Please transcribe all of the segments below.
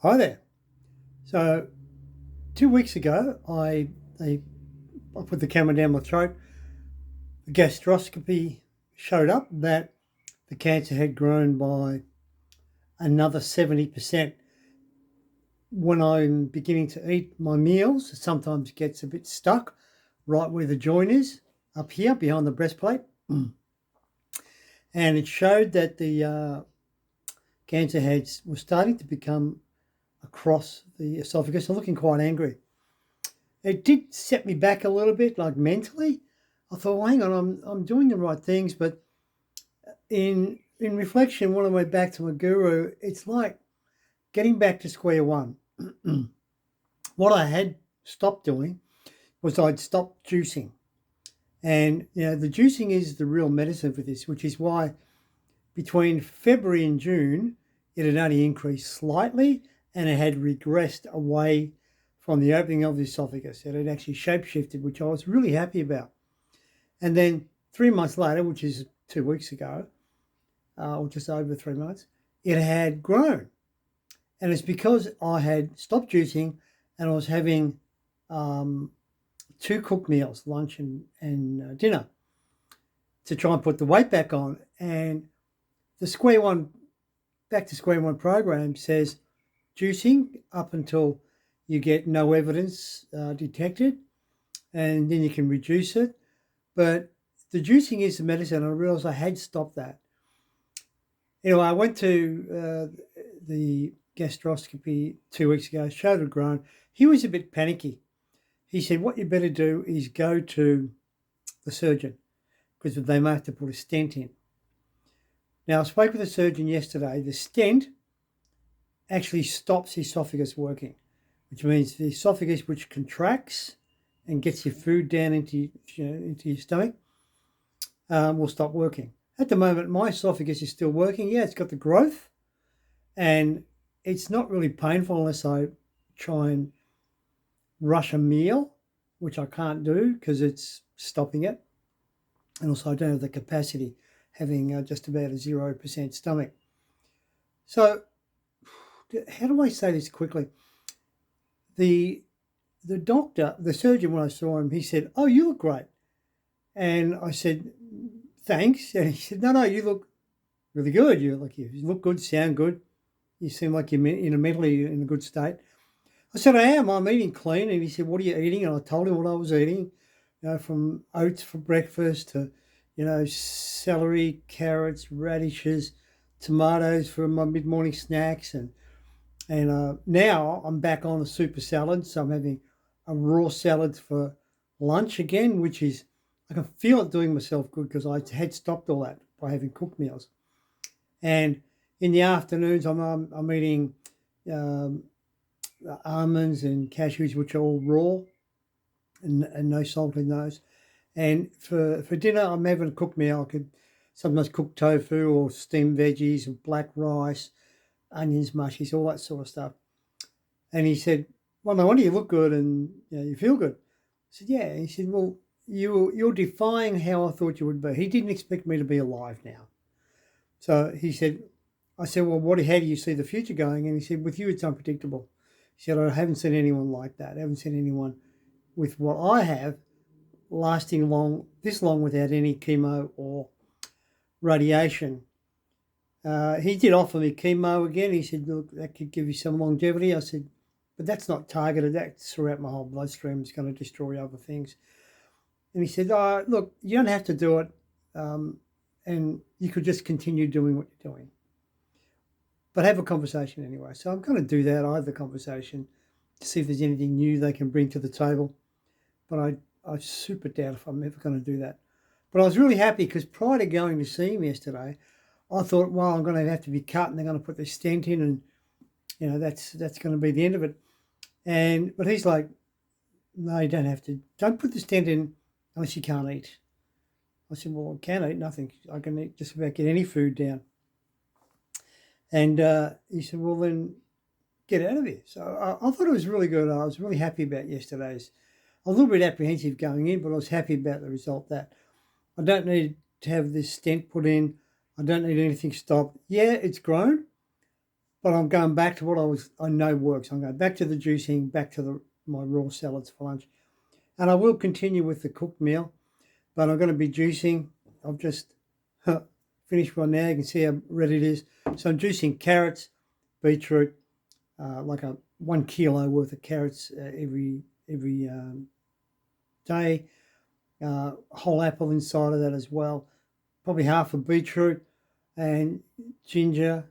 Hi there. So 2 weeks ago, I put the camera down my throat. The gastroscopy showed up that the cancer had grown by another 70%. When I'm beginning to eat my meals, it sometimes gets a bit stuck right where the joint is, up here behind the breastplate. And it showed that the cancer was starting to become across the esophagus and looking quite angry. It did set me back a little bit, like mentally. I thought, well, hang on, I'm doing the right things, but in reflection, when I went back to my guru, it's like getting back to square one. What I had stopped doing was I'd stopped juicing, and the juicing is the real medicine for this, which is why between February and June it had only increased slightly, and it had regressed away from the opening of the esophagus. It had actually shapeshifted, which I was really happy about. And then 3 months later, which is 2 weeks ago, or just over 3 months, it had grown. And it's because I had stopped juicing and I was having two cooked meals, lunch and dinner, to try and put the weight back on. And the back to square one program says juicing up until you get no evidence detected, and then you can reduce it. But the juicing is the medicine. I realized I had stopped that. Anyway, I went to the gastroscopy 2 weeks ago, showed it grown. He was a bit panicky. He said, what you better do is go to the surgeon because they may have to put a stent in. Now, I spoke with the surgeon yesterday. The stent actually stops the esophagus working, which means the esophagus, which contracts and gets your food down into your stomach, will stop working. At the moment, my esophagus is still working. Yeah, it's got the growth, and it's not really painful unless I try and rush a meal, which I can't do because it's stopping it. And also, I don't have the capacity, having just about a 0% stomach. So, how do I say this quickly? The doctor, the surgeon, when I saw him, he said, "Oh, you look great." And I said, "Thanks." And he said, "No, no, you look really good. You look good, sound good. You seem like you're mentally in a good state." I said, "I am. I'm eating clean." And he said, "What are you eating?" And I told him what I was eating, from oats for breakfast to, celery, carrots, radishes, tomatoes for my mid-morning snacks. And now I'm back on a super salad. So I'm having a raw salad for lunch again, which is, I can feel it doing myself good because I had stopped all that by having cooked meals. And in the afternoons, I'm eating um, almonds and cashews, which are all raw and no salt in those. And for dinner, I'm having a cooked meal. I could sometimes cook tofu or steamed veggies and black rice, onions, mushies, all that sort of stuff. And he said, "Well, no wonder you look good and you feel good." I said, "Yeah." He said, "Well, you're defying how I thought you would be." He didn't expect me to be alive now. So he said, I said, "Well, how do you see the future going?" And he said, "With you, it's unpredictable." He said, "I haven't seen anyone like that. I haven't seen anyone with what I have lasting this long without any chemo or radiation." He did offer me chemo again. He said, "Look, that could give you some longevity." I said, "But that's not targeted. That's throughout my whole bloodstream. It's going to destroy other things." And he said, "Oh, look, you don't have to do it. Um, and you could just continue doing what you're doing. But have a conversation anyway." So I'm going to do that. I have the conversation to see if there's anything new they can bring to the table. But I super doubt if I'm ever going to do that. But I was really happy because prior to going to see him yesterday, I thought, well, I'm going to have to be cut and they're going to put the stent in, and that's going to be the end of it. But he's like, "No, you don't have to. Don't put the stent in unless you can't eat." I said, "Well, I can't eat nothing. I can eat just about get any food down." And he said, "Well, then get out of here." So I thought it was really good. I was really happy about yesterday's. A little bit apprehensive going in, but I was happy about the result that I don't need to have this stent put in. I don't need anything stopped. Yeah, it's grown, but I'm going back to what I know works. I'm going back to the juicing, back to my raw salads for lunch. And I will continue with the cooked meal, but I'm going to be juicing. I've just finished one now. You can see how red it is. So I'm juicing carrots, beetroot, like a 1 kilo worth of carrots every day. Whole apple inside of that as well. Probably half a beetroot, and ginger,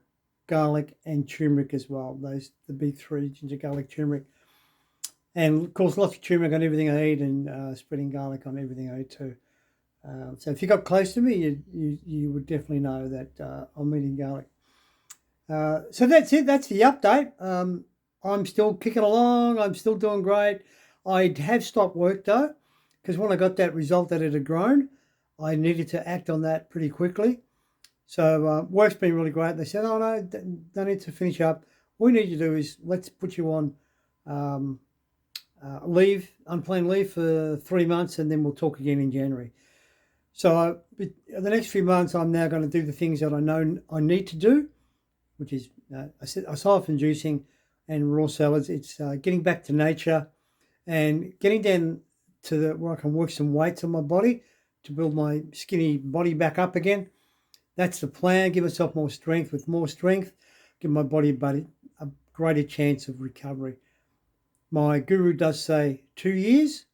garlic, and turmeric as well. Those the big three: ginger, garlic, turmeric. And of course, lots of turmeric on everything I eat, and spreading garlic on everything I eat too. So if you got close to me, you would definitely know that I'm eating garlic. So that's it. That's the update. I'm still kicking along. I'm still doing great. I have stopped work though, because when I got that result that it had grown, I needed to act on that pretty quickly. So work's been really great. They said, "Oh no, don't need to finish up. All we need to do is let's put you on unplanned leave for 3 months, and then we'll talk again in January." So the next few months, I'm now going to do the things that I know I need to do, which is aside from juicing and raw salads, it's getting back to nature and getting down to where I can work some weights on my body to build my skinny body back up again. That's the plan. Give myself more strength. With more strength, give my body a greater chance of recovery. My guru does say 2 years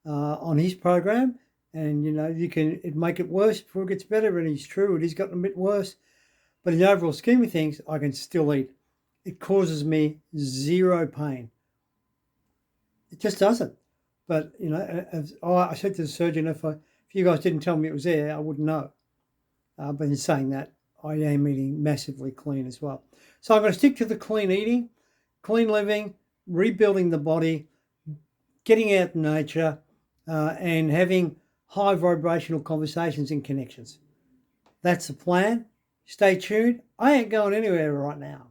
on his program, and you can make it worse before it gets better. And it's true, it has gotten a bit worse. But in the overall scheme of things, I can still eat. It causes me zero pain. It just doesn't. But as I said to the surgeon, if you guys didn't tell me it was there, I wouldn't know. But in saying that, I am eating massively clean as well. So I'm going to stick to the clean eating, clean living, rebuilding the body, getting out in nature, and having high vibrational conversations and connections. That's the plan. Stay tuned. I ain't going anywhere right now.